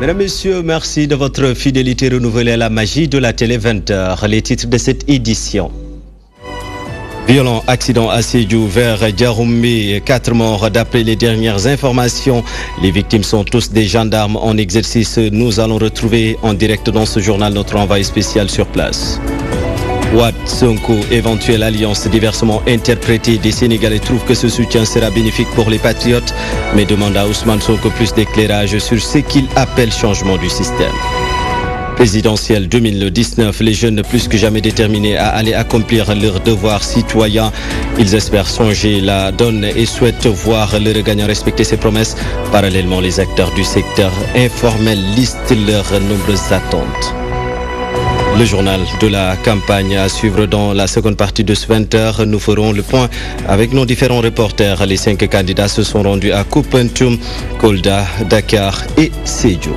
Mesdames, Messieurs, merci de votre fidélité renouvelée à la magie de la télé 20h. Les titres de cette édition. Violent accident à Sédhiou vers Diaroumé, 4 morts d'après les dernières informations. Les victimes sont tous des gendarmes en exercice. Nous allons retrouver en direct dans ce journal notre envoyé spécial sur place. Wade Sonko, éventuelle alliance diversement interprétée des Sénégalais trouvent que ce soutien sera bénéfique pour les patriotes, mais demande à Ousmane Sonko plus d'éclairage sur ce qu'il appelle changement du système. Présidentielle 2019, les jeunes plus que jamais déterminés à aller accomplir leurs devoirs citoyens. Ils espèrent changer la donne et souhaitent voir le regagnant respecter ses promesses. Parallèlement, les acteurs du secteur informel listent leurs nombreuses attentes. Le journal de la campagne à suivre dans la seconde partie de ce 20h. Nous ferons le point avec nos différents reporters. Les 5 candidats se sont rendus à Koupentoum, Kolda, Dakar et Sédhiou.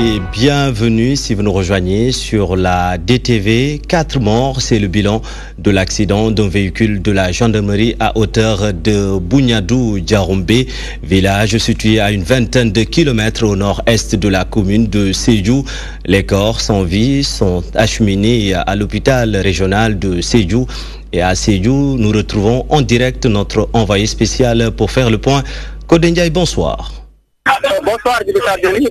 Et bienvenue si vous nous rejoignez sur la DTV. 4 morts, c'est le bilan de l'accident d'un véhicule de la gendarmerie à hauteur de Bougnadou-Diaroumé, village situé à une vingtaine de kilomètres au nord-est de la commune de Sédhiou. Les corps sans vie sont acheminés à l'hôpital régional de Sédhiou. Et à Sédhiou, nous retrouvons en direct notre envoyé spécial pour faire le point. Kodendiaï, bonsoir. Bonsoir, Denis.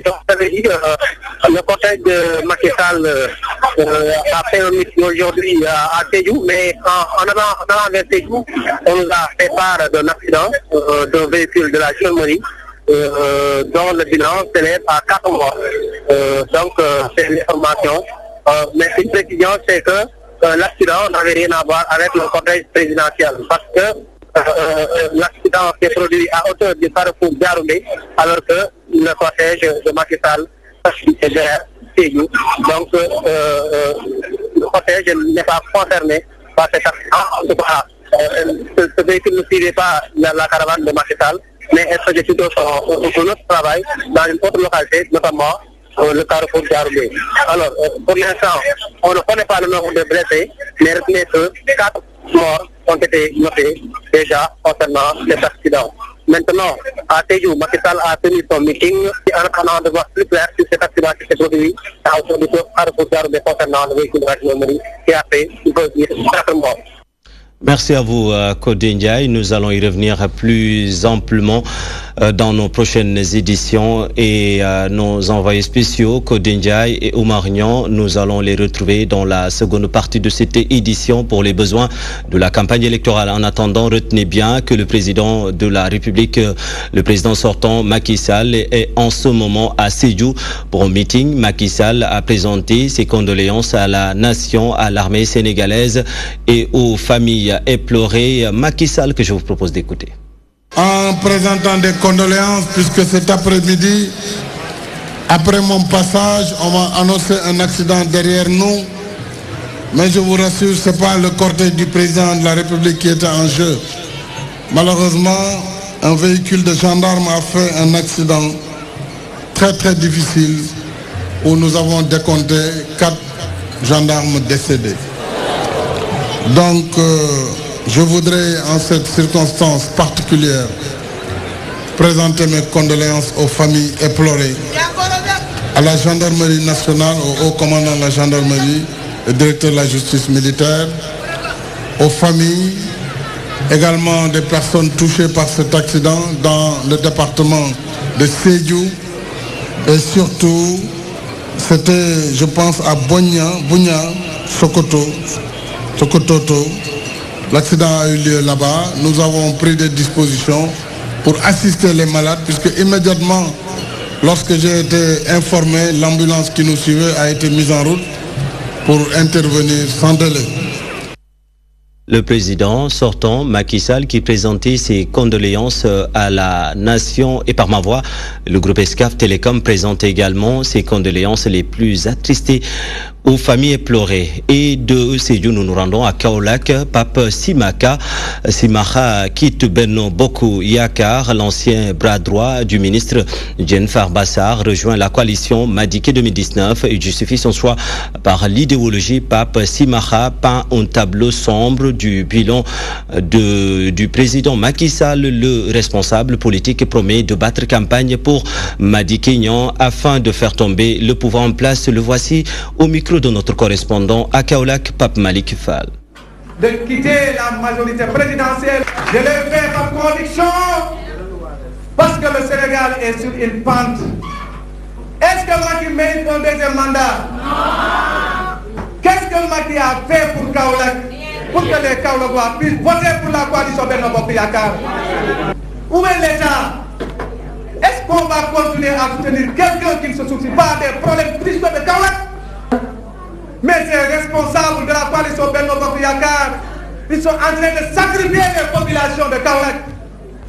Le cortège de Macky Sall a fait un meeting aujourd'hui à Sédhiou, mais en allant vers Sédhiou, on nous a fait part d'un accident d'un véhicule de la gendarmerie dont le bilan s'élève à 4 morts. Donc, c'est l'information. Mais une précision, c'est que l'accident n'avait rien à voir avec le cortège présidentiel, parce que l'accident s'est produit à hauteur du carrefour Diaroumé, alors que le cortège de Macky Sall est derrière Sédhiou. Donc, le cortège n'est pas concerné par cet accident. En tout cas, ce véhicule ne suivait pas la caravane de Macky Sall, mais elle faisait plutôt son autre travail dans une autre localité, notamment le carrefour Diaroumé. Alors, pour l'instant, on ne connaît pas le nombre de blessés, mais retenez que 4 morts ont été notés déjà concernant cet accident. Maintenant, à Sédhiou, Macky Sall a tenu son meeting en attendant de voir plus clair sur cet accident qui s'est produit à hauteur du carrefour Diaroumé concernant le véhicule de la gendarmerie qui a fait, il faut dire, 4 morts. Merci à vous, Kodendiaï. Nous allons y revenir plus amplement dans nos prochaines éditions et nos envoyés spéciaux, Kodendiaï et Oumar Niang, nous allons les retrouver dans la seconde partie de cette édition pour les besoins de la campagne électorale. En attendant, retenez bien que le président de la République, le président sortant Macky Sall, est en ce moment à Sédhiou pour un meeting. Macky Sall a présenté ses condoléances à la nation, à l'armée sénégalaise et aux familles éplorées. Macky Sall que je vous propose d'écouter. En présentant des condoléances, puisque cet après-midi, après mon passage, on m'a annoncé un accident derrière nous. Mais je vous rassure, ce n'est pas le cortège du président de la République qui était en jeu. Malheureusement, un véhicule de gendarme a fait un accident très très difficile où nous avons décompté 4 gendarmes décédés. Donc, je voudrais, en cette circonstance particulière, présenter mes condoléances aux familles éplorées, à la gendarmerie nationale, au haut commandant de la gendarmerie, le directeur de la justice militaire, aux familles, également des personnes touchées par cet accident dans le département de Sédhiou, et surtout, c'était, je pense, à Bounya, Sokototo. L'accident a eu lieu là-bas. Nous avons pris des dispositions pour assister les malades, puisque immédiatement, lorsque j'ai été informé, l'ambulance qui nous suivait a été mise en route pour intervenir sans délai. Le président sortant, Macky Sall, qui présentait ses condoléances à la nation et par ma voix, le groupe Excaf Télécom présente également ses condoléances les plus attristées aux familles éplorées. Et de Sédhiou, nous nous rendons à Kaolack. Pape Simaha quitte Benno Bokk Yakaar. L'ancien bras droit du ministre Diène Farba Sarr rejoint la coalition Madické 2019. Il justifie son choix par l'idéologie. Pape Simaha peint un tableau sombre du bilan du président Macky Sall. Le responsable politique promet de battre campagne pour Madické Niang afin de faire tomber le pouvoir en place. Le voici au micro de notre correspondant à Kaolack, Pape Malick Fall. De quitter la majorité présidentielle, je l'ai fait par conviction parce que le Sénégal est sur une pente. Est-ce que Macky mérite un deuxième mandat? Non. Qu'est-ce que Macky a fait pour Kaolack, pour que les Kaolackois puissent voter pour la coalition Benno Bokk Yakaar? Où est l'État? Est-ce qu'on va continuer à soutenir quelqu'un qui ne se soucie pas des problèmes principaux de Kaolack? Mais ces responsables de la coalition Benno Bokk Yakaar, ils sont en train de sacrifier les populations de Kaolack.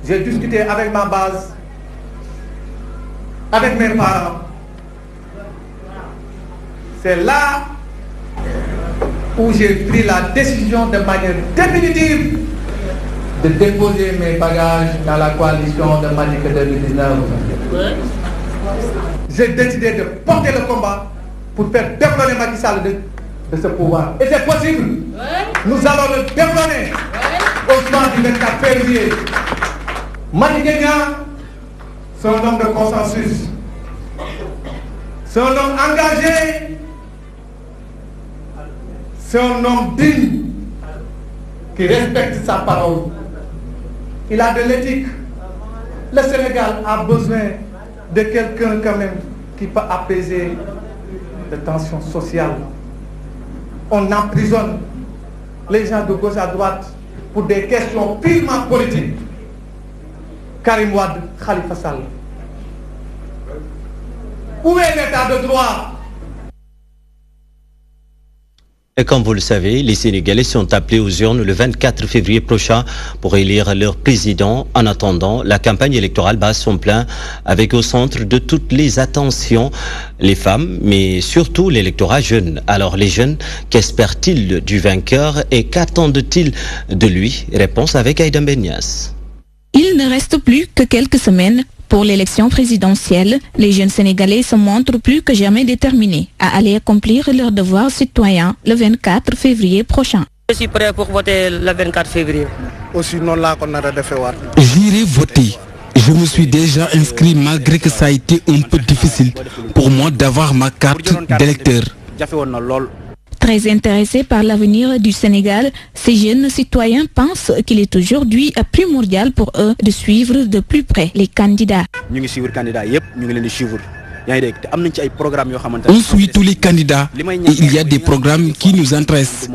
J'ai discuté avec ma base, avec mes parents. C'est là où j'ai pris la décision de manière définitive de déposer mes bagages dans la coalition de Madické 2019. J'ai décidé de porter le combat pour faire détrôner Macky Sall de ce pouvoir. Et c'est possible. Nous allons le détrôner au soir du 24 février. Madické Niang, c'est un homme de consensus. C'est un homme engagé. C'est un homme digne qui respecte sa parole. Il a de l'éthique. Le Sénégal a besoin de quelqu'un quand même qui peut apaiser les tensions sociales. On emprisonne les gens de gauche à droite pour des questions purement politiques. Karim Wade, Khalifa Sall. Où est l'état de droit? Et comme vous le savez, les Sénégalais sont appelés aux urnes le 24 février prochain pour élire leur président. En attendant, la campagne électorale bat son plein avec au centre de toutes les attentions les femmes, mais surtout l'électorat jeune. Alors les jeunes, qu'espèrent-ils du vainqueur et qu'attendent-ils de lui? Réponse avec Aïda Mbenias. Il ne reste plus que quelques semaines pour l'élection présidentielle. Les jeunes Sénégalais se montrent plus que jamais déterminés à aller accomplir leurs devoirs citoyens le 24 février prochain. Je suis prêt pour voter le 24 février. J'irai voter. Je me suis déjà inscrit malgré que ça a été un peu difficile pour moi d'avoir ma carte d'électeur. Très intéressés par l'avenir du Sénégal, ces jeunes citoyens pensent qu'il est aujourd'hui primordial pour eux de suivre de plus près les candidats. On suit tous les candidats et il y a des programmes qui nous intéressent.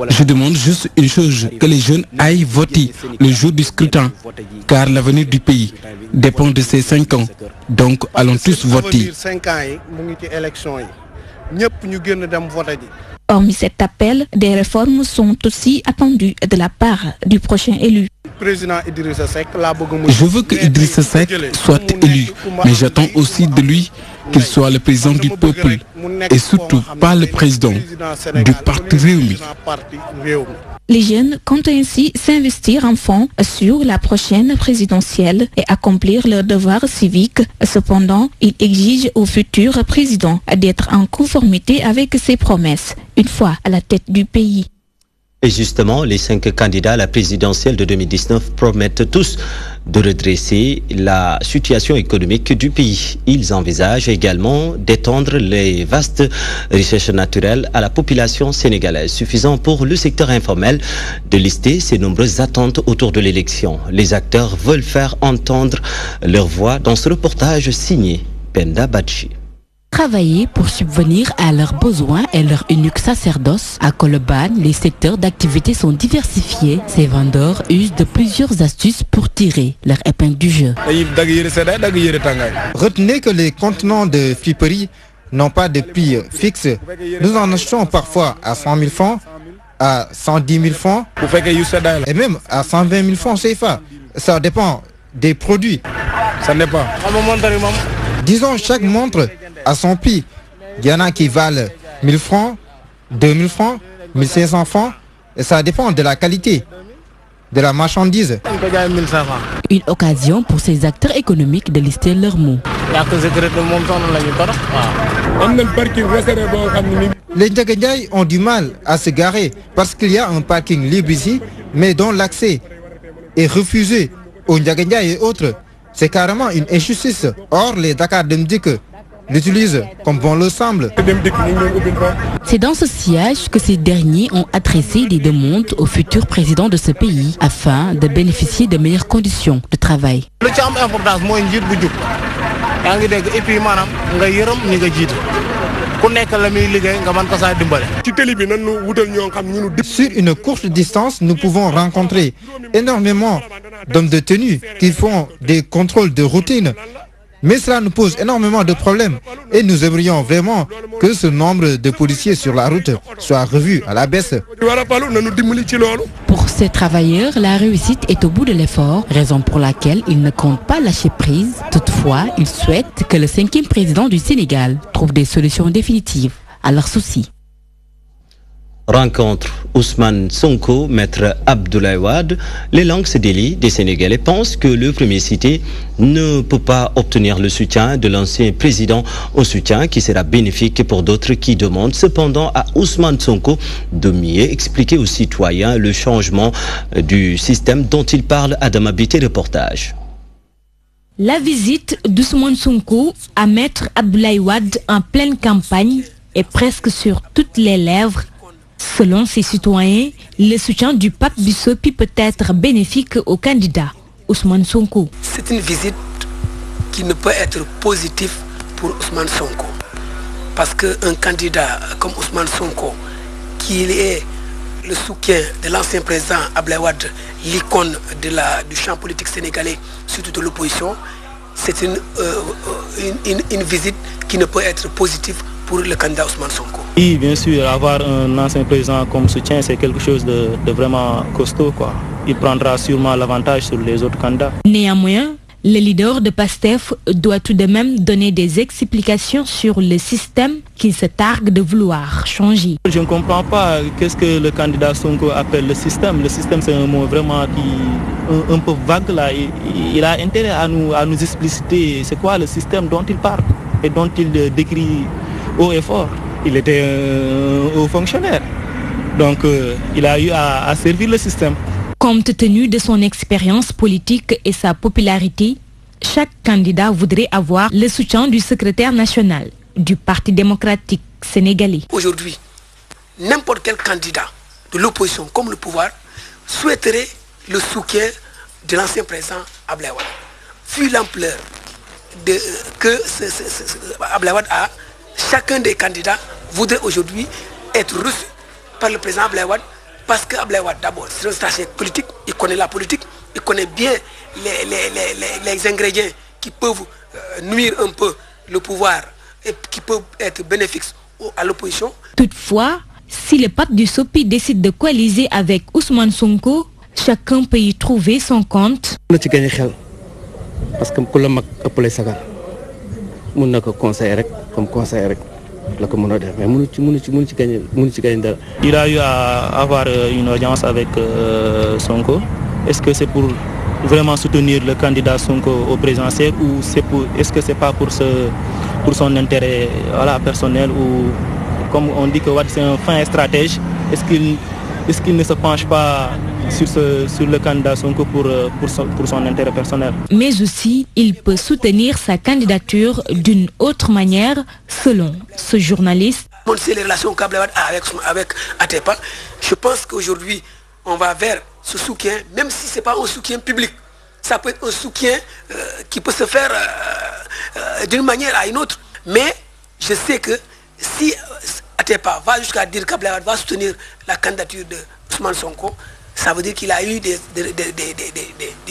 Je demande juste une chose, que les jeunes aillent voter le jour du scrutin, car l'avenir du pays dépend de ces 5 ans. Donc allons tous voter. Hormis cet appel, des réformes sont aussi attendues de la part du prochain élu. Je veux que Idrissa Seck soit élu, mais j'attends aussi de lui qu'il soit le président du peuple et surtout pas le président du parti Rewmi. Les jeunes comptent ainsi s'investir en fond sur la prochaine présidentielle et accomplir leurs devoirs civiques. Cependant, ils exigent au futur président d'être en conformité avec ses promesses, une fois à la tête du pays. Et justement, les 5 candidats à la présidentielle de 2019 promettent tous de redresser la situation économique du pays. Ils envisagent également d'étendre les vastes richesses naturelles à la population sénégalaise, suffisant pour le secteur informel de lister ces nombreuses attentes autour de l'élection. Les acteurs veulent faire entendre leur voix dans ce reportage signé Penda Badji. Travailler pour subvenir à leurs besoins et leur unique sacerdoce. À Colobane, les secteurs d'activité sont diversifiés. Ces vendeurs usent de plusieurs astuces pour tirer leur épingle du jeu. Retenez que les contenants de friperie n'ont pas de prix fixe. Nous en achetons parfois à 100 000 francs, à 110 000 francs et même à 120 000 francs CFA. Ça dépend des produits. Ça n'est pas. Disons chaque montre à son prix. Il y en a qui valent 1000 francs, 2000 francs, 1500 francs, et ça dépend de la qualité de la marchandise. Une occasion pour ces acteurs économiques de lister leurs mots. Les Ndiagandiaï ont du mal à se garer parce qu'il y a un parking libre ici, mais dont l'accès est refusé aux Ndiagandiaï et autres. C'est carrément une injustice. Or, les Dakar Demdik l'utilisent comme bon leur semble. C'est dans ce sillage que ces derniers ont adressé des demandes au futur président de ce pays afin de bénéficier de meilleures conditions de travail. Sur une courte distance, nous pouvons rencontrer énormément d'hommes de tenue qui font des contrôles de routine. Mais cela nous pose énormément de problèmes et nous aimerions vraiment que ce nombre de policiers sur la route soit revu à la baisse. Pour ces travailleurs, la réussite est au bout de l'effort, raison pour laquelle ils ne comptent pas lâcher prise. Toutefois, ils souhaitent que le 5e président du Sénégal trouve des solutions définitives à leurs soucis. Rencontre Ousmane Sonko, maître Abdoulaye Wade. Les langues se délient. Des Sénégalais pensent que le premier cité ne peut pas obtenir le soutien de l'ancien président, un soutien qui sera bénéfique pour d'autres qui demandent cependant à Ousmane Sonko de mieux expliquer aux citoyens le changement du système dont il parle. Adam Abité, reportage. La visite d'Ousmane Sonko à maître Abdoulaye Wade en pleine campagne est presque sur toutes les lèvres. Selon ces citoyens, le soutien du pape Bissopi peut être bénéfique au candidat Ousmane Sonko. C'est une visite qui ne peut être positive pour Ousmane Sonko. Parce qu'un candidat comme Ousmane Sonko, qui est le soutien de l'ancien président Abdoulaye Wade, l'icône du champ politique sénégalais, surtout de l'opposition, c'est une visite qui ne peut être positive pour le candidat Ousmane Sonko. Oui, bien sûr, avoir un ancien président comme soutien, c'est quelque chose de vraiment costaud, quoi. Il prendra sûrement l'avantage sur les autres candidats. Néanmoins, le leader de PASTEF doit tout de même donner des explications sur le système qu'il se targue de vouloir changer. Je ne comprends pas qu'est-ce que le candidat Sonko appelle le système. Le système, c'est un mot vraiment un peu vague là. Il a intérêt à nous expliciter c'est quoi le système dont il parle et dont il décrit haut et fort. Il était un haut fonctionnaire. Donc il a eu à servir le système. Compte tenu de son expérience politique et sa popularité, chaque candidat voudrait avoir le soutien du secrétaire national du Parti démocratique sénégalais. Aujourd'hui, n'importe quel candidat de l'opposition comme le pouvoir souhaiterait le soutien de l'ancien président Abdoulaye Wade. Vu l'ampleur que Abdoulaye Wade a, chacun des candidats voudrait aujourd'hui être reçu par le président Abdoulaye Wade. Parce que Abdoulaye Wade, d'abord, c'est un stratège politique, il connaît la politique, il connaît bien les ingrédients qui peuvent nuire un peu le pouvoir et qui peuvent être bénéfiques à l'opposition. Toutefois, si le pape du Sopi décide de coaliser avec Ousmane Sonko, chacun peut y trouver son compte. Parce que comme conseiller. Il a eu à avoir une audience avec Sonko. Est-ce que c'est pour vraiment soutenir le candidat Sonko au présidentiel ou est-ce que c'est pas pour son intérêt personnel ou comme on dit que Wade c'est un fin stratège, est-ce qu'il ne se penche pas sur le candidat Sonko pour son intérêt personnel? Mais aussi, il peut soutenir sa candidature d'une autre manière, selon ce journaliste. C'est les relations qu'Abdoulaye Wade a avec Atepa. Je pense qu'aujourd'hui, on va vers ce soutien, même si ce n'est pas un soutien public. Ça peut être un soutien qui peut se faire d'une manière à une autre. Mais je sais que si Atepa va jusqu'à dire qu'Abdoulaye Wade va soutenir la candidature de Ousmane Sonko, ça veut dire qu'il a eu des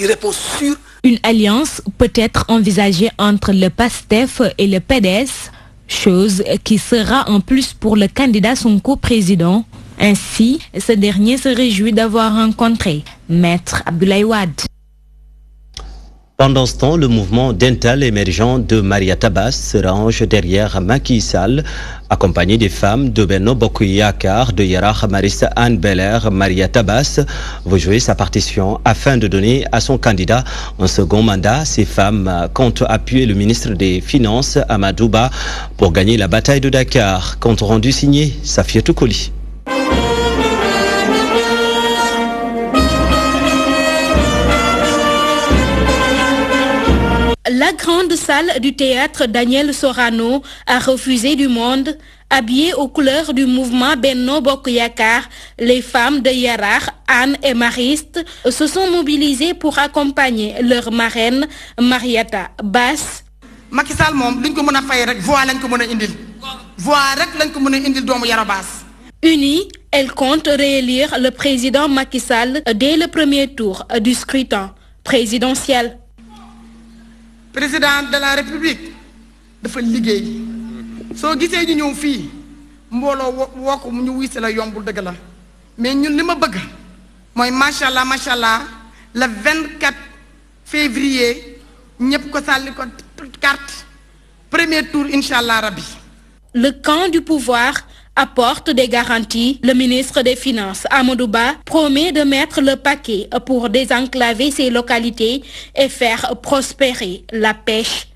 réponses sûres. Une alliance peut être envisagée entre le PASTEF et le PDS, chose qui sera en plus pour le candidat Sonko président. Ainsi, ce dernier se réjouit d'avoir rencontré Maître Abdoulaye Wade. Pendant ce temps, le mouvement dental émergent de Mariétou Abbas se range derrière Macky Sall, accompagné des femmes de Benno Bokk Yakaar, de Yaraax Marissa Anne Bel-Air. Mariétou Abbas veut jouer sa partition afin de donner à son candidat un second mandat. Ces femmes comptent appuyer le ministre des Finances, Amadou Ba, pour gagner la bataille de Dakar. Compte rendu signé Safiatou Koli. La grande salle du théâtre Daniel Sorano a refusé du monde. Habillées aux couleurs du mouvement Benno Bokk Yakaar, les femmes de Yaraax, Anne et Mariste se sont mobilisées pour accompagner leur marraine Mariétou Abbas. Macky Sall moom luñ ko mën a fay rek voix lañ ko mën a indil voix rek lañ ko mën a indil doomu Yaraax Abbas. Unie, elle compte réélire le président Macky Sall dès le premier tour du scrutin présidentiel. Président de la République dafa liggéey soo gisee ñu ñëw fii mbooloo woo ko ñu wuy si la yombul dëgg la mais ñun li ma bëgg mooy macha allah le 24 février ñëpp ko sàlli ko carte premier tour incha allah rabbi. Le camp du pouvoir apporte des garanties. Le ministre des Finances, Amadou Ba, promet de mettre le paquet pour désenclaver ces localités et faire prospérer la pêche.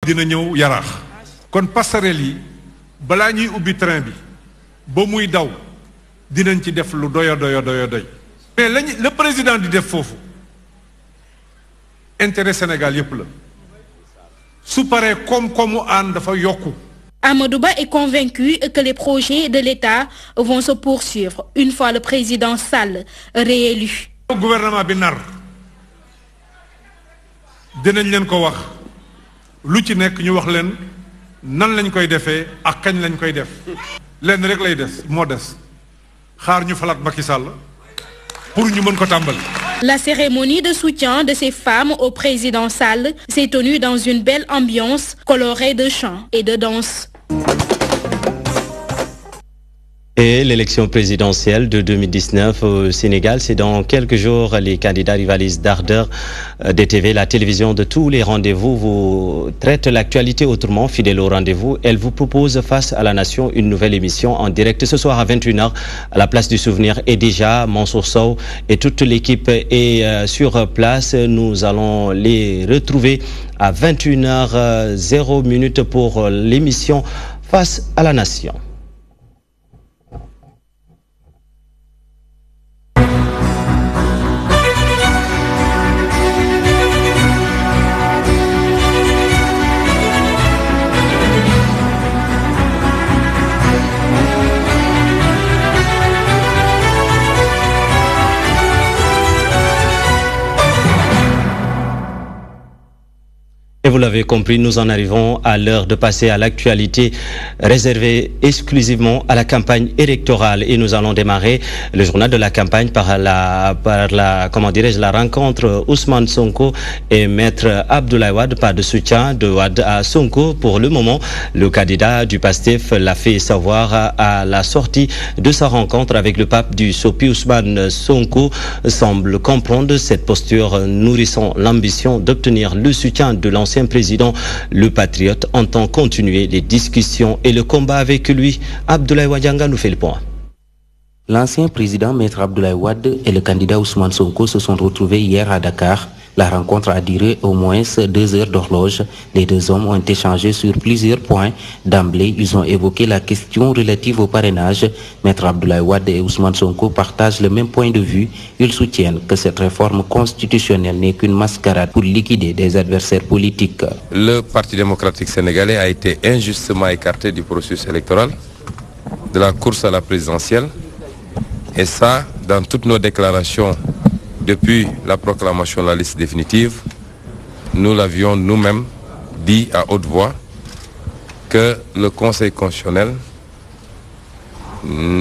dina ñëw Yaraax kon passerelle yi balaa ñuy ubbi train bi ba muy daw dinañ ci def lu doy mais le président di def foofu intérêt Sénégal yépp la su paree koom-koomu aan dafa yokku. Amadou Ba est convaincu que les projets de l'État vont se poursuivre une fois le président Sall réélu. Le gouvernement bi nar dinañ leen ko wax lu ci nekk ñu wax leen nan lañ koy defee ak kañ lañ koy def leen rek lay des moo des xaar ñu falaat Macky Sall pour ñu mën ko tàmbali. La cérémonie de soutien de ces femmes au président Sall s'est tenue dans une belle ambiance colorée de chants et de danse. Et l'élection présidentielle de 2019 au Sénégal, c'est dans quelques jours. Les candidats rivalisent d'ardeur. DTV, la télévision de tous les rendez-vous, vous traite l'actualité autrement, fidèle au rendez-vous. Elle vous propose face à la nation une nouvelle émission en direct ce soir à 21h à la place du Souvenir. Et déjà, Mansour Sow et toute l'équipe est sur place. Nous allons les retrouver à 21h00 pour l'émission Face à la nation. Et vous l'avez compris, nous en arrivons à l'heure de passer à l'actualité réservée exclusivement à la campagne électorale. Et nous allons démarrer le journal de la campagne par la rencontre Ousmane Sonko et Maître Abdoulaye Wade, pas de soutien de Wade à Sonko. Pour le moment, le candidat du PASTEF l'a fait savoir à la sortie de sa rencontre avec le pape du SOPI. Ousmane Sonko semble comprendre cette posture, nourrissant l'ambition d'obtenir le soutien de l'ancien président. Le patriote entend continuer les discussions et le combat avec lui. Abdoulaye Wadianga nous fait le point. L'ancien président Maître Abdoulaye Wade et le candidat Ousmane Sonko se sont retrouvés hier à Dakar. La rencontre a duré au moins 2 heures d'horloge. Les deux hommes ont échangé sur plusieurs points. D'emblée, ils ont évoqué la question relative au parrainage. Maître Abdoulaye Wade et Ousmane Sonko partagent le même point de vue. Ils soutiennent que cette réforme constitutionnelle n'est qu'une mascarade pour liquider des adversaires politiques. Le Parti démocratique sénégalais a été injustement écarté du processus électoral, de la course à la présidentielle. Et ça, dans toutes nos déclarations depuis la proclamation de la liste définitive, nous l'avions nous-mêmes dit à haute voix que le Conseil constitutionnel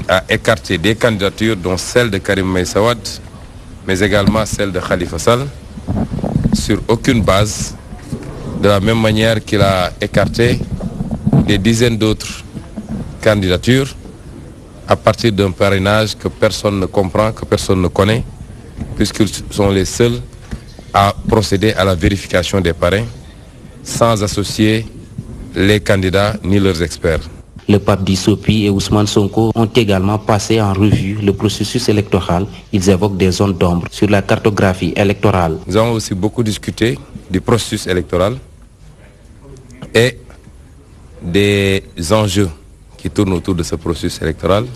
a écarté des candidatures dont celle de Karim Meïssa Wade, mais également celle de Khalifa Sall, sur aucune base, de la même manière qu'il a écarté des dizaines d'autres candidatures à partir d'un parrainage que personne ne comprend, que personne ne connaît, puisqu'ils sont les seuls à procéder à la vérification des parrains sans associer les candidats ni leurs experts. Le pape Dissopi et Ousmane Sonko ont également passé en revue le processus électoral. Ils évoquent des zones d'ombre sur la cartographie électorale. Nous avons aussi beaucoup discuté du processus électoral et des enjeux qui tournent autour de ce processus électoral,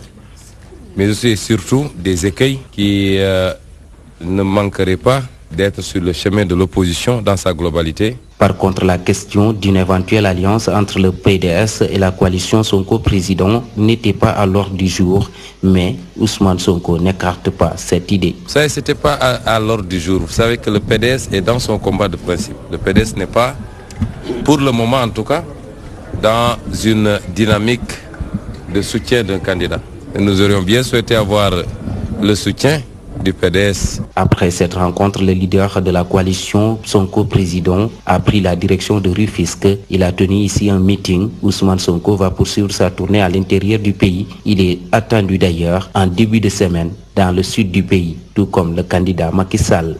mais aussi et surtout des écueils qui ne manqueraient pas d'être sur le chemin de l'opposition dans sa globalité. Par contre, la question d'une éventuelle alliance entre le PDS et la coalition Sonko-Président n'était pas à l'ordre du jour, mais Ousmane Sonko n'écarte pas cette idée. Vous savez, ce n'était pas à l'ordre du jour. Vous savez que le PDS est dans son combat de principe. Le PDS n'est pas, pour le moment en tout cas, dans une dynamique de soutien d'un candidat. Et nous aurions bien souhaité avoir le soutien du PDS. Après cette rencontre, le leader de la coalition Sonko Président a pris la direction de Rufisque. Il a tenu ici un meeting. Ousmane Sonko va poursuivre sa tournée à l'intérieur du pays. Il est attendu d'ailleurs en début de semaine dans le sud du pays, tout comme le candidat Macky Sall.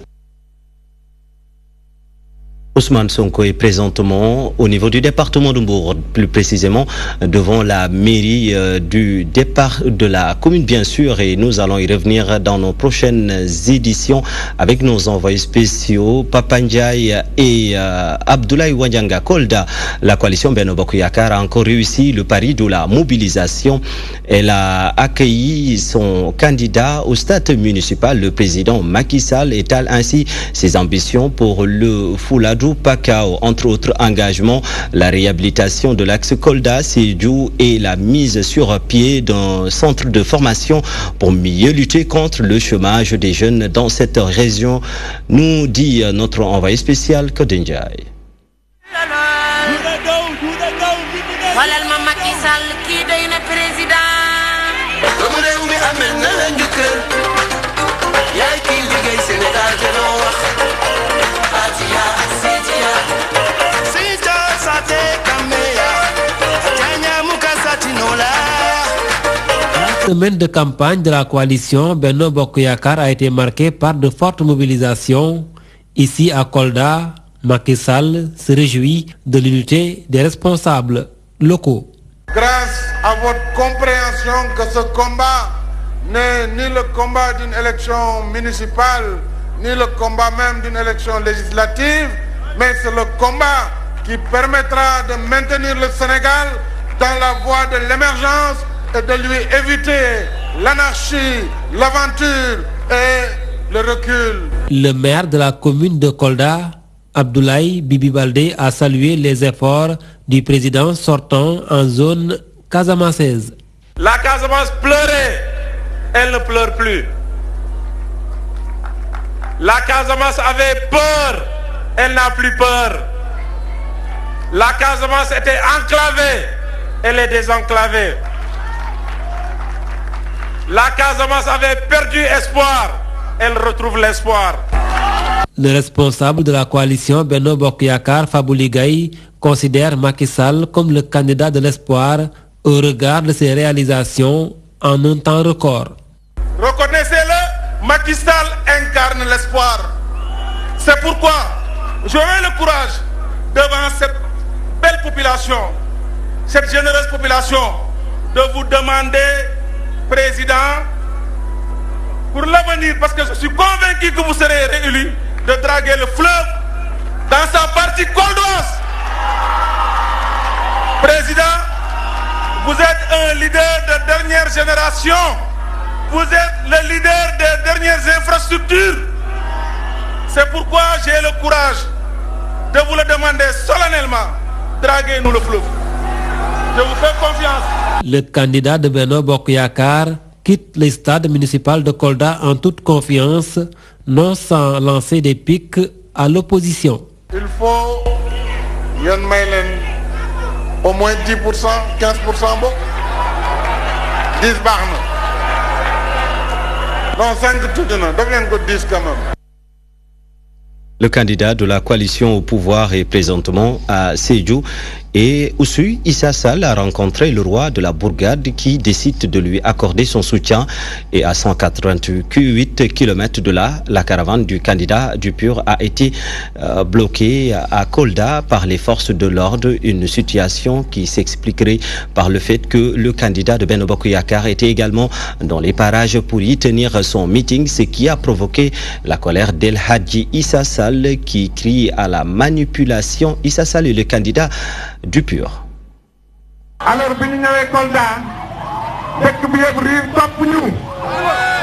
Ousmane Sonko est présentement au niveau du département de Mbour, plus précisément devant la mairie du départ de la commune bien sûr, et nous allons y revenir dans nos prochaines éditions avec nos envoyés spéciaux Papa Ndiaye et Abdoulaye Wanyanga Kolda. La coalition Benno Bokk Yakaar a encore réussi le pari de la mobilisation. Elle a accueilli son candidat au stade municipal. Le président Macky Sall étale ainsi ses ambitions pour le Fouladou Pakao, entre autres engagements, la réhabilitation de l'axe Kolda-Sédhiou et la mise sur pied d'un centre de formation pour mieux lutter contre le chômage des jeunes dans cette région, nous dit notre envoyé spécial Kodendjaï. La semaine de campagne de la coalition Benno Bokk Yakaar a été marquée par de fortes mobilisations. Ici à Kolda, Macky Sall se réjouit de l'unité des responsables locaux. Grâce à votre compréhension que ce combat n'est ni le combat d'une élection municipale, ni le combat même d'une élection législative, mais c'est le combat qui permettra de maintenir le Sénégal dans la voie de l'émergence et de lui éviter l'anarchie, l'aventure et le recul. Le maire de la commune de Kolda, Abdoulaye Bibi Baldé, a salué les efforts du président sortant en zone casamançaise. La Casamance pleurait, elle ne pleure plus. La Casamance avait peur, elle n'a plus peur. La Casamance était enclavée, elle est désenclavée. La Casamance avait perdu espoir, elle retrouve l'espoir. Le responsable de la coalition Benno Bokk Yakaar, Fabou Gaye, considère Macky Sall comme le candidat de l'espoir au regard de ses réalisations en un temps record. Reconnaissez-le, Macky Sall incarne l'espoir. C'est pourquoi j'aurai le courage devant cette belle population, cette généreuse population, de vous demander, Président, pour l'avenir, parce que je suis convaincu que vous serez réélu, de draguer le fleuve dans sa partie coldoise. Président, vous êtes un leader de dernière génération. Vous êtes le leader des dernières infrastructures. C'est pourquoi j'ai le courage de vous le demander solennellement. Draguez-nous le fleuve. Je vous fais confiance. Le candidat de Benno Bokk Yakaar quitte le stade municipal de Kolda en toute confiance, non sans lancer des pics à l'opposition. Il faut au moins 10%, 15% bon. 10 barnes. Non, 5 tout de même. Devient 10 quand même. Le candidat de la coalition au pouvoir est présentement à Sédhiou. Et Ousou Issa Sall a rencontré le roi de la bourgade qui décide de lui accorder son soutien. Et à 188 km de là, la caravane du candidat du PUR a été bloquée à Kolda par les forces de l'ordre. Une situation qui s'expliquerait par le fait que le candidat de Benno Bokk Yakaar était également dans les parages pour y tenir son meeting, ce qui a provoqué la colère d'El Hadji Issa Sall qui crie à la manipulation. Issa Sall est le candidat du PUR.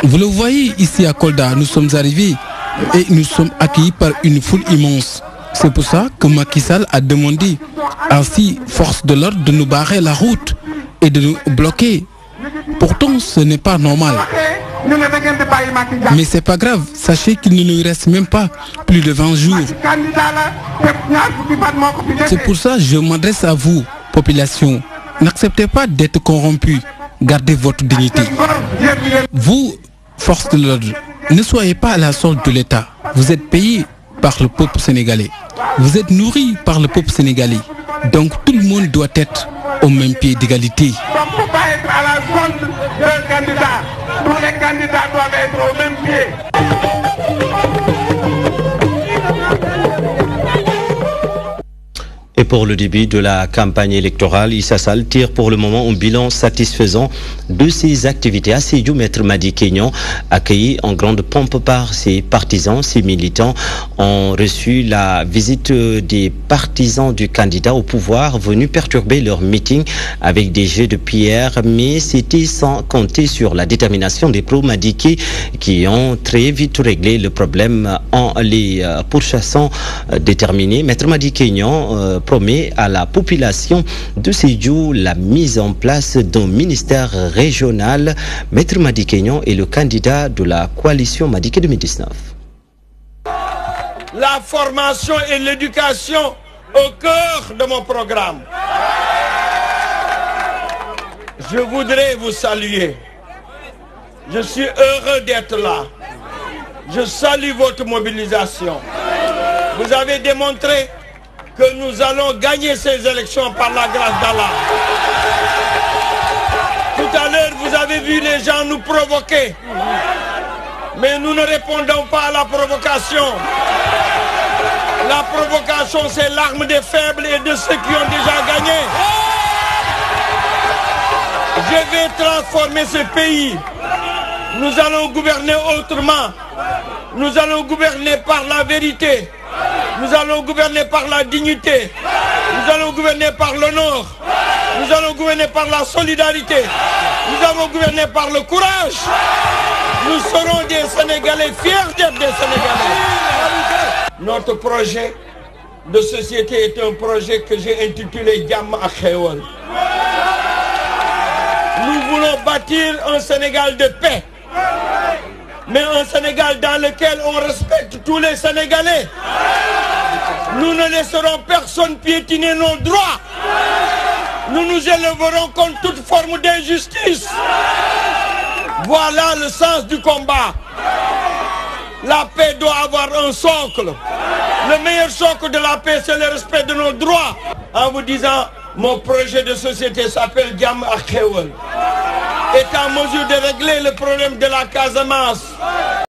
Vous le voyez ici à Kolda, nous sommes arrivés et nous sommes accueillis par une foule immense. C'est pour ça que Macky Sall a demandé à six forces de l'ordre de nous barrer la route et de nous bloquer. Pourtant, ce n'est pas normal. Mais c'est pas grave, sachez qu'il ne nous reste même pas plus de 20 jours. C'est pour ça que je m'adresse à vous, population. N'acceptez pas d'être corrompus. Gardez votre dignité. Vous, forces de l'ordre, ne soyez pas à la solde de l'État. Vous êtes payés par le peuple sénégalais. Vous êtes nourris par le peuple sénégalais. Donc tout le monde doit être au même pied d'égalité. On ne peut pas être à la solde d'un candidat. Tous les candidats doivent être au même pied. Et pour le début de la campagne électorale, Issa Sall tire pour le moment un bilan satisfaisant de ses activités. À Sédhiou, Maître Madi Kegnan, accueilli en grande pompe par ses partisans, ses militants, ont reçu la visite des partisans du candidat au pouvoir venus perturber leur meeting avec des jets de pierre, mais c'était sans compter sur la détermination des pro-Madiké qui ont très vite réglé le problème en les pourchassant déterminés. Maître Madi Kegnan promet à la population de Sédhiou la mise en place d'un ministère régional. Maître Madi Kegnan est le candidat de la coalition Madiké 2019. La formation et l'éducation au cœur de mon programme. Je voudrais vous saluer. Je suis heureux d'être là. Je salue votre mobilisation. Vous avez démontré que nous allons gagner ces élections par la grâce d'Allah. Tout à l'heure, vous avez vu les gens nous provoquer. Mais nous ne répondons pas à la provocation. La provocation, c'est l'arme des faibles et de ceux qui ont déjà gagné. Je vais transformer ce pays. Nous allons gouverner autrement. Nous allons gouverner par la vérité. Nous allons gouverner par la dignité. Nous allons gouverner par l'honneur. Nous allons gouverner par la solidarité. Nous allons gouverner par le courage. Nous serons des Sénégalais fiers d'être des Sénégalais. Notre projet de société est un projet que j'ai intitulé Jàmm ak Xéewal. Nous voulons bâtir un Sénégal de paix. Mais un Sénégal dans lequel on respecte tous les Sénégalais. Nous ne laisserons personne piétiner nos droits. Nous nous élèverons contre toute forme d'injustice. Voilà le sens du combat. La paix doit avoir un socle. Le meilleur socle de la paix, c'est le respect de nos droits. En vous disant, mon projet de société s'appelle Jàmm ak Xéewal. Est en mesure de régler le problème de la Casamance,